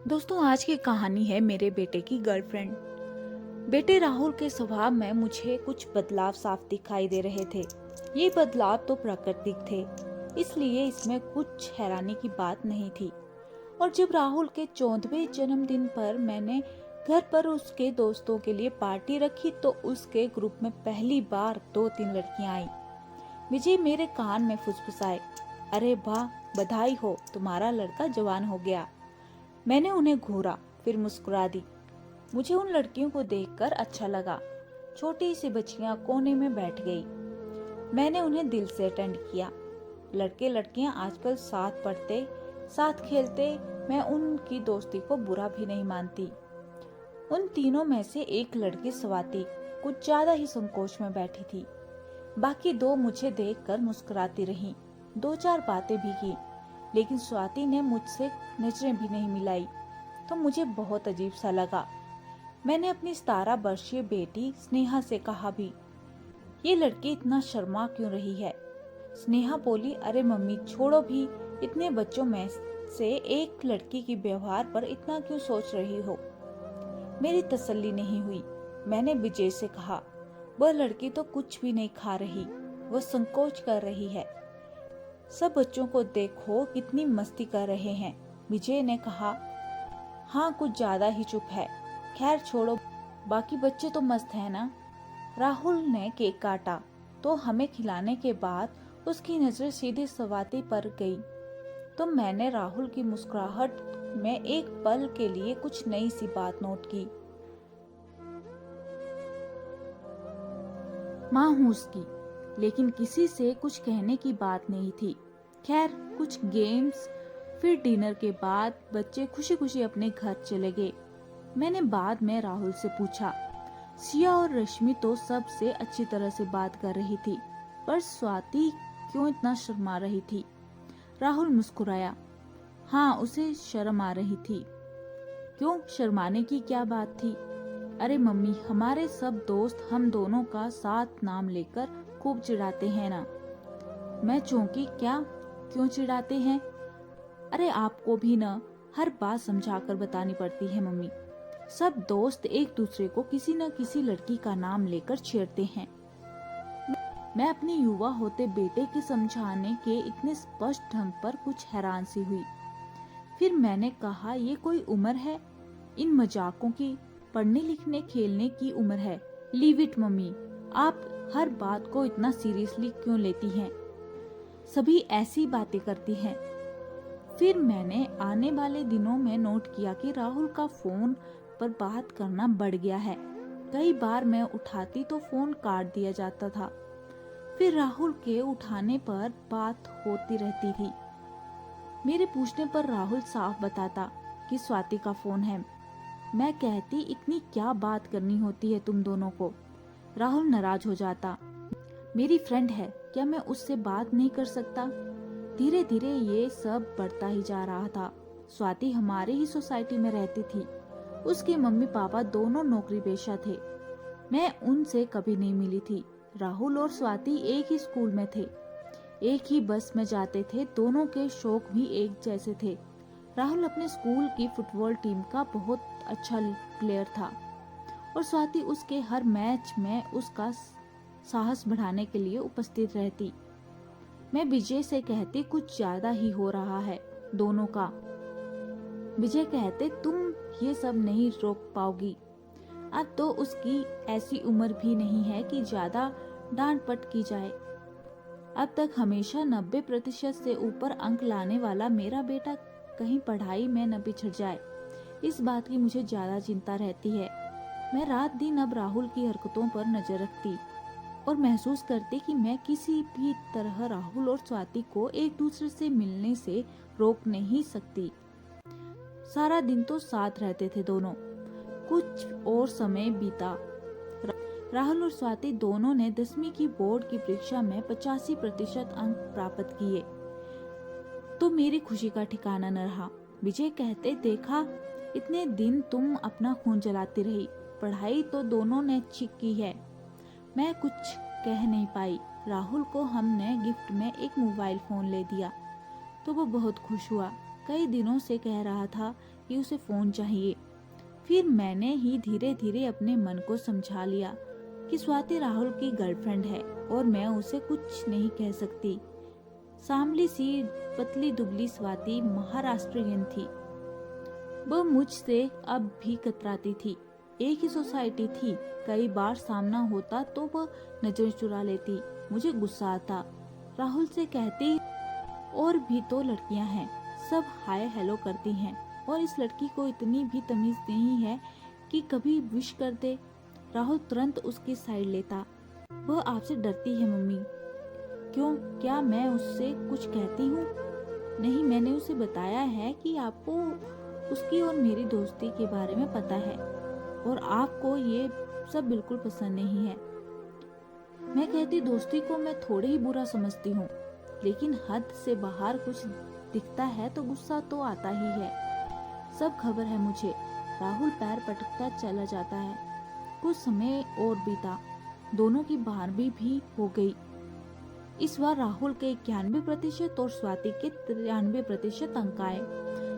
दोस्तों, आज की कहानी है मेरे बेटे की गर्लफ्रेंड। बेटे राहुल के स्वभाव में मुझे कुछ बदलाव साफ दिखाई दे रहे थे। ये बदलाव तो प्राकृतिक थे, इसलिए इसमें कुछ हैरानी की बात नहीं थी। और जब राहुल के 14वें जन्मदिन पर मैंने घर पर उसके दोस्तों के लिए पार्टी रखी तो उसके ग्रुप में पहली बार 2-3 लड़कियां आईं। विजय मेरे कान में फुसफुसाए, अरे वाह, बधाई हो, तुम्हारा लड़का जवान हो गया। मैंने उन्हें घूरा, फिर मुस्कुरा दी। मुझे उन लड़कियों को देखकर अच्छा लगा। छोटी सी बच्चियां कोने में बैठ गई। मैंने उन्हें दिल से अटेंड किया। लड़के लड़कियां आजकल साथ पढ़ते, साथ खेलते। मैं उनकी दोस्ती को बुरा भी नहीं मानती। उन तीनों में से एक लड़की स्वाति कुछ ज्यादा ही संकोच में बैठी थी। बाकी दो मुझे देखकर मुस्कुराती रहीं। 2-4 बातें भी की, लेकिन स्वाति ने मुझसे नजरें भी नहीं मिलाई। तो मुझे बहुत अजीब सा लगा। मैंने अपनी 17 वर्षीय बेटी स्नेहा से कहा भी, ये लड़की इतना शर्मा क्यों रही है? स्नेहा बोली, अरे मम्मी छोड़ो भी, इतने बच्चों में से एक लड़की की व्यवहार पर इतना क्यों सोच रही हो? मेरी तसल्ली नहीं हुई। मैंने विजय से कहा, वह लड़की तो कुछ भी नहीं खा रही, वह संकोच कर रही है। सब बच्चों को देखो कितनी मस्ती कर रहे हैं। विजय ने कहा, हाँ कुछ ज्यादा ही चुप है। खैर छोड़ो, बाकी बच्चे तो मस्त है ना। राहुल ने केक काटा तो हमें खिलाने के बाद उसकी नजर सीधे स्वाति पर गई। तो मैंने राहुल की मुस्कुराहट में एक पल के लिए कुछ नई सी बात नोट की। माँ हूँ उसकी, लेकिन किसी से कुछ कहने की बात नहीं थी। खैर कुछ गेम्स, फिर डिनर के बाद बच्चे खुशी खुशी अपने घर चले गए। मैंने बाद में राहुल से पूछा, सिया और रश्मि तो सबसे अच्छी तरह से बात कर रही थी, पर स्वाति क्यों इतना शर्मा रही थी? राहुल मुस्कुराया, हाँ उसे शर्म आ रही थी। क्यों, शर्माने की क्या बात थी? अरे मम्मी, हमारे सब दोस्त हम दोनों का साथ नाम लेकर खूब चिढ़ाते हैं ना। मैं चौंकी, क्या, क्यों चिढ़ाते हैं? अरे आपको भी न हर बात समझाकर बतानी पड़ती है मम्मी। सब दोस्त एक दूसरे को किसी न किसी लड़की का नाम लेकर छेड़ते हैं। मैं अपने युवा होते बेटे के समझाने के इतने स्पष्ट ढंग पर कुछ हैरान सी हुई। फिर मैंने कहा, ये कोई उम्र है इन मजाकों की? पढ़ने लिखने खेलने की उम्र है। लीव इट मम्मी, आप हर बात को इतना सीरियसली क्यों लेती हैं? सभी ऐसी बातें करती हैं। फिर मैंने आने वाले दिनों में नोट किया कि राहुल का फोन पर बात करना बढ़ गया है। कई बार मैं उठाती तो फोन काट दिया जाता था। फिर राहुल के उठाने पर बात होती रहती थी। मेरे पूछने पर राहुल साफ बताता कि स्वाति का फोन है। मैं कहती, इतनी क्या बात करनी होती है तुम दोनों को? राहुल नाराज हो जाता, मेरी फ्रेंड है, क्या मैं उससे बात नहीं कर सकता? धीरे धीरे ये सब बढ़ता ही जा रहा था। स्वाति हमारे ही सोसाइटी में रहती थी। उसके मम्मी पापा दोनों नौकरी पेशा थे। मैं उनसे कभी नहीं मिली थी। राहुल और स्वाति एक ही स्कूल में थे, एक ही बस में जाते थे, दोनों के शौक भी एक जैसे थे। राहुल अपने स्कूल की फुटबॉल टीम का बहुत अच्छा प्लेयर था और स्वाति उसके हर मैच में उसका साहस बढ़ाने के लिए उपस्थित रहती। मैं विजय से कहती, कुछ ज्यादा ही हो रहा है दोनों का। विजय कहते, तुम ये सब नहीं रोक पाओगी। अब तो उसकी ऐसी उम्र भी नहीं है कि ज्यादा डांट पट की जाए। अब तक हमेशा 90% से ऊपर अंक लाने वाला मेरा बेटा कहीं पढ़ाई में न पिछड़ जाए, इस बात की मुझे ज्यादा चिंता रहती है। मैं रात दिन अब राहुल की हरकतों पर नजर रखती और महसूस करती कि मैं किसी भी तरह राहुल और स्वाति को एक दूसरे से मिलने से रोक नहीं सकती। सारा दिन तो साथ रहते थे दोनों। कुछ और समय बीता। राहुल और स्वाति दोनों ने 10वीं की बोर्ड की परीक्षा में 85% अंक प्राप्त किए तो मेरी खुशी का ठिकाना न रहा। विजय कहते, देखा, इतने दिन तुम अपना खून जलाती रही, पढ़ाई तो दोनों ने ठीक की है। मैं कुछ कह नहीं पाई। राहुल को हमने गिफ्ट में एक मोबाइल फोन ले दिया तो वो बहुत खुश हुआ। कई दिनों से कह रहा था कि उसे फोन चाहिए। फिर मैंने ही धीरे धीरे अपने मन को समझा लिया कि स्वाति राहुल की गर्लफ्रेंड है और मैं उसे कुछ नहीं कह सकती। सांवली सी पतली दुबली स्वाति महाराष्ट्रियन थी। वह मुझसे अब भी कतराती थी। एक ही सोसाइटी थी, कई बार सामना होता तो वह नजर चुरा लेती। मुझे गुस्सा आता, राहुल से कहती और भी तो लड़कियां हैं, सब हाय हेलो करती हैं और इस लड़की को इतनी भी तमीज नहीं है कि कभी विश कर दे। राहुल तुरंत उसकी साइड लेता। वह आपसे डरती है मम्मी। क्यों, क्या मैं उससे कुछ कहती हूँ? नहीं, मैंने उसे बताया है कि आपको उसकी और मेरी दोस्ती के बारे में पता है और आपको ये सब बिल्कुल पसंद नहीं है। मैं कहती दोस्ती को मैं थोड़े ही बुरा समझती हूँ, लेकिन हद से बाहर कुछ दिखता है तो गुस्सा तो आता ही है। सब खबर है मुझे। राहुल पैर पटकता चला जाता है। कुछ समय और बीता, दोनों की 12वीं भी हो गई। इस बार राहुल के 91% और स्वाति के 93% अंक आए।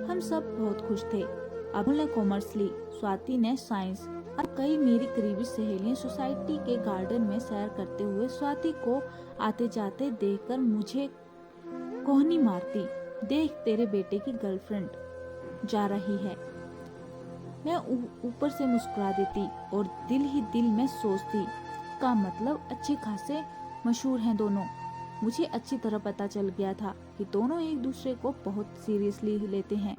हम सब बहुत खुश थे। राहुल ने कॉमर्स ली, स्वाति ने साइंस। और कई मेरी करीबी सहेलियां सोसाइटी के गार्डन में सैर करते हुए स्वाति को आते जाते देखकर मुझे कोहनी मारती, देख तेरे बेटे की गर्लफ्रेंड जा रही है। मैं ऊपर से मुस्कुरा देती और दिल ही दिल में सोचती, का मतलब अच्छे खासे मशहूर हैं दोनों। मुझे अच्छी तरह पता चल गया था कि दोनों एक दूसरे को बहुत सीरियसली लेते हैं।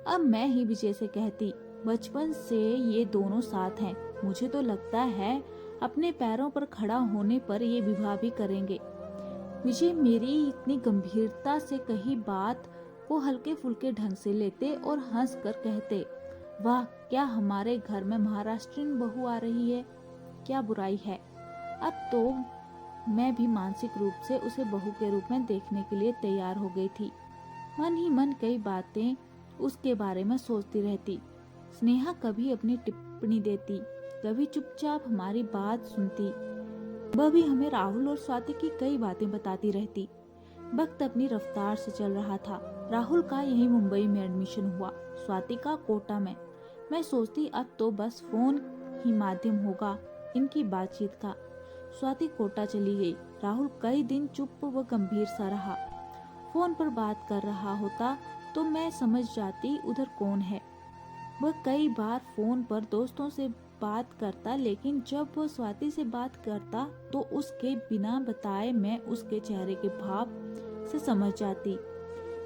अब मैं ही विजय से कहती, बचपन से ये दोनों साथ हैं। मुझे तो लगता है अपने पैरों पर खड़ा होने पर ये विवाह भी करेंगे। विजय मेरी इतनी गंभीरता से कही बात को हल्के फुल्के ढंग से लेते और हंस कर कहते, वाह, क्या हमारे घर में महाराष्ट्रीयन बहू आ रही है, क्या बुराई है। अब तो मैं भी मानसिक रूप से उसे बहू के रूप में देखने के लिए तैयार हो गई थी। मन ही मन कई बातें उसके बारे में सोचती रहती। स्नेहा कभी अपनी टिप्पणी देती, कभी चुपचाप हमारी बात सुनती। वह भी हमें राहुल और स्वाति की कई बातें बताती रहती। वक्त अपनी रफ्तार से चल रहा था। राहुल का यही मुंबई में एडमिशन हुआ, स्वाति का कोटा में। मैं सोचती अब तो बस फोन ही माध्यम होगा इनकी बातचीत का। स्वाति कोटा चली गई। राहुल कई दिन चुप व गंभीर सा रहा। फोन पर बात कर रहा होता तो मैं समझ जाती उधर कौन है। वह कई बार फोन पर दोस्तों से बात करता, लेकिन जब वह स्वाति से बात करता तो उसके बिना बताए मैं उसके चेहरे के भाव से समझ जाती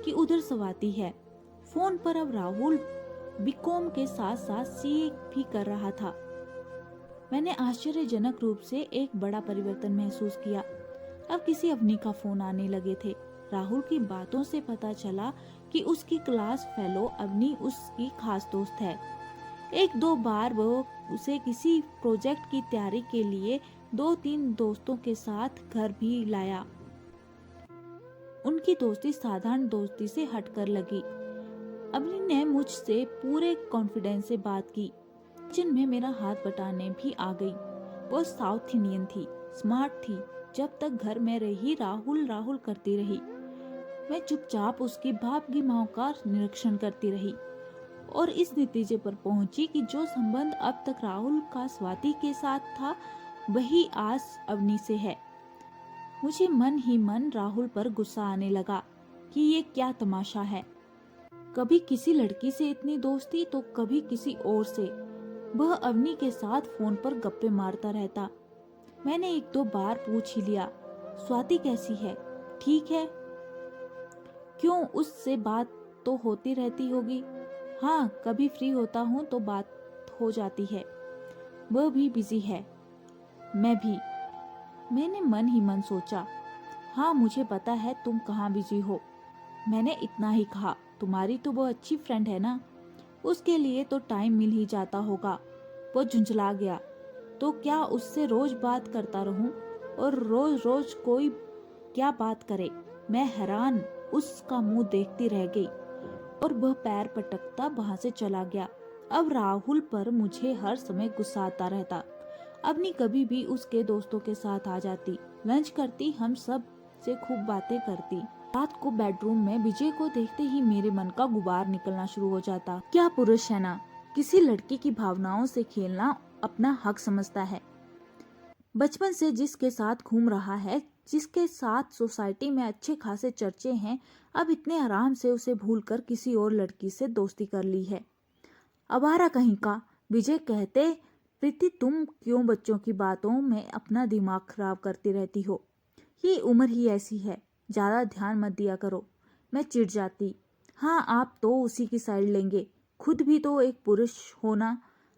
कि उधर स्वाति है। फोन पर अब राहुल बीकॉम के साथ साथ सीए भी कर रहा था। मैंने आश्चर्यजनक रूप से एक बड़ा परिवर्तन महसूस किया। अब किसी अवनी का फोन आने लगे थे। राहुल की बातों से पता चला कि उसकी क्लास फेलो अवनी उसकी खास दोस्त है। एक दो बार वो उसे किसी प्रोजेक्ट की तैयारी के लिए 2-3 दोस्तों के साथ घर भी लाया। उनकी दोस्ती साधारण दोस्ती से हटकर लगी। अवनी ने मुझसे पूरे कॉन्फिडेंस से बात की। किचन में मेरा हाथ बटाने भी आ गई। वो साउथ इंडियन थी, स्मार्ट थी। जब तक घर में रही राहुल राहुल करती रही। मैं चुपचाप उसकी भावगीमाओं का निरीक्षण करती रही और इस नतीजे पर पहुंची कि जो संबंध अब तक राहुल का स्वाति के साथ था वही आज अवनी से है। मुझे मन ही मन राहुल पर गुस्सा आने लगा कि ये क्या तमाशा है। कभी किसी लड़की से इतनी दोस्ती तो कभी किसी और से। वह अवनी के साथ फोन पर गप्पे मारता रहता। मैंने 1-2 बार पूछ ही लिया, स्वाति कैसी है, ठीक है? क्यों, उससे बात तो होती रहती होगी। हाँ, कभी फ्री होता हूँ तो बात हो जाती है। वह भी बिजी है, मैं भी। मैंने मन ही मन सोचा, हाँ मुझे पता है तुम कहाँ बिजी हो। मैंने इतना ही कहा, तुम्हारी तो वो अच्छी फ्रेंड है ना, उसके लिए तो टाइम मिल ही जाता होगा। वो झुंझला गया, तो क्या उससे रोज बात करता रहूं और रोज रोज कोई क्या बात करे। मैं हैरान उसका मुंह देखती रह गई और वह पैर पटकता वहां से चला गया। अब राहुल पर मुझे हर समय गुस्सा आता रहता। अवनी कभी भी उसके दोस्तों के साथ आ जाती, लंच करती, हम सब से खूब बातें करती। रात को बेडरूम में विजय को देखते ही मेरे मन का गुबार निकलना शुरू हो जाता। क्या पुरुष है ना, किसी लड़की की भावनाओं से खेलना अपना हक समझता है। बचपन से जिसके साथ घूम रहा है, जिसके साथ सोसाइटी में अच्छे खासे चर्चे हैं, अब इतने आराम से उसे भूलकर किसी और लड़की से दोस्ती कर ली है। अवारा कहीं का। विजय कहते, प्रीति तुम क्यों बच्चों की बातों में अपना दिमाग खराब करती रहती हो, ये उम्र ही ऐसी है, ज्यादा ध्यान मत दिया करो। मैं चिढ़ जाती। हाँ, आप तो उसी की साइड लेंगे, खुद भी तो एक पुरुष हो ना।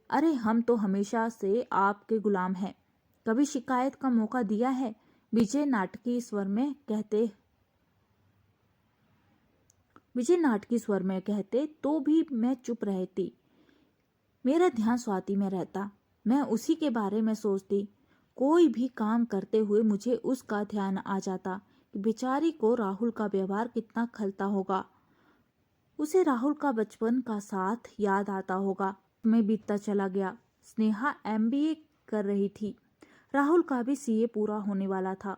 अरे हम तो हमेशा से आपके गुलाम हैं, कभी शिकायत का मौका दिया है? विजय नाटकीय स्वर में कहते तो भी मैं चुप रहती। मेरा ध्यान स्वाति में रहता, मैं उसी के बारे में सोचती। कोई भी काम करते हुए मुझे उसका ध्यान आ जाता कि बेचारी को राहुल का व्यवहार कितना खलता होगा, उसे राहुल का बचपन का साथ याद आता होगा। मैं बीतता चला गया। स्नेहा MBA कर रही थी, राहुल का भी CA पूरा होने वाला था।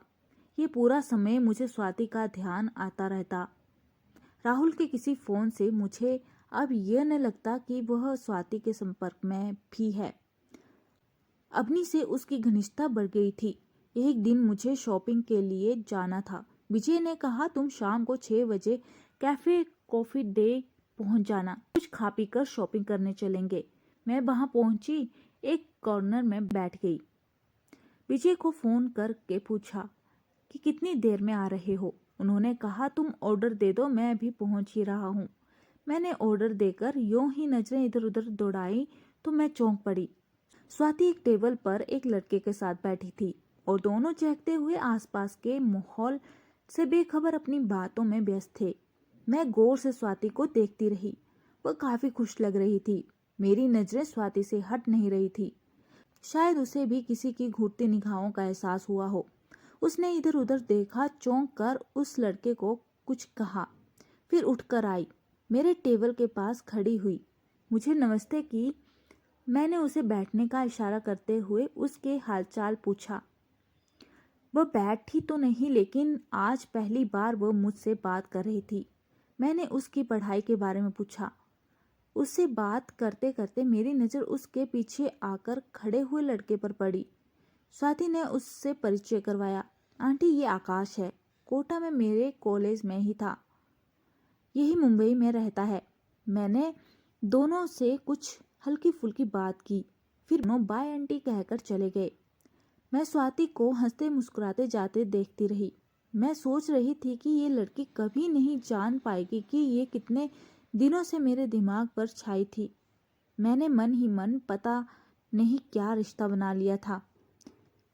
ये पूरा समय मुझे स्वाति का ध्यान आता रहता। राहुल के किसी फोन से मुझे अब यह न लगता कि वह स्वाति के संपर्क में भी है। अवनी से उसकी घनिष्ठता बढ़ गई थी। एक दिन मुझे शॉपिंग के लिए जाना था। विजय ने कहा तुम शाम को 6 बजे कैफे कॉफी डे पहुंच जाना, कुछ खा पी कर शॉपिंग करने चलेंगे। मैं वहां पहुंची, एक कॉर्नर में बैठ गई। विजय को फोन करके पूछा कि कितनी देर में आ रहे हो। उन्होंने कहा तुम ऑर्डर दे दो, मैं अभी पहुंच ही रहा हूँ। मैंने ऑर्डर देकर यूं ही नजरें इधर उधर दौड़ाई तो मैं चौंक पड़ी। स्वाति एक टेबल पर एक लड़के के साथ बैठी थी और दोनों चहकते हुए आसपास के माहौल से बेखबर अपनी बातों में व्यस्त थे। मैं गौर से स्वाति को देखती रही। वह काफी खुश लग रही थी। मेरी नजरें स्वाति से हट नहीं रही थी। शायद उसे भी किसी की घूरती निगाहों का एहसास हुआ हो। उसने इधर उधर देखा, चौंक कर उस लड़के को कुछ कहा, फिर उठकर आई, मेरे टेबल के पास खड़ी हुई, मुझे नमस्ते की। मैंने उसे बैठने का इशारा करते हुए उसके हालचाल पूछा। वह बैठी तो नहीं, लेकिन आज पहली बार वह मुझसे बात कर रही थी। मैंने उसकी पढ़ाई के बारे में पूछा। उससे बात करते करते मेरी नज़र उसके पीछे आकर खड़े हुए लड़के पर पड़ी। स्वाति ने उससे परिचय करवाया। आंटी, ये आकाश है, कोटा में मेरे कॉलेज में ही था, यही मुंबई में रहता है। मैंने दोनों से कुछ हल्की फुल्की बात की, फिर दोनों बाय आंटी कहकर चले गए। मैं स्वाति को हंसते मुस्कुराते जाते देखती रही। मैं सोच रही थी कि ये लड़की कभी नहीं जान पाएगी कि ये कितने दिनों से मेरे दिमाग पर छाई थी। मैंने मन ही मन पता नहीं क्या रिश्ता बना लिया था।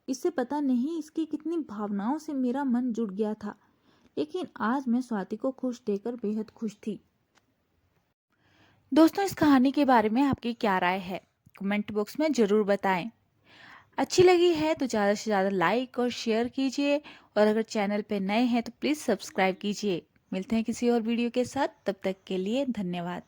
इससे पता नहीं इसकी कितनी भावनाओं से मेरा मन जुड़ गया था, लेकिन आज मैं स्वाति को खुश देखकर बेहद खुश थी। दोस्तों, इस कहानी के बारे में आपकी क्या राय है, कमेंट बॉक्स में जरूर बताएं। अच्छी लगी है तो ज़्यादा से ज़्यादा लाइक और शेयर कीजिए, और अगर चैनल पे नए हैं तो प्लीज़ सब्सक्राइब कीजिए। मिलते हैं किसी और वीडियो के साथ, तब तक के लिए धन्यवाद।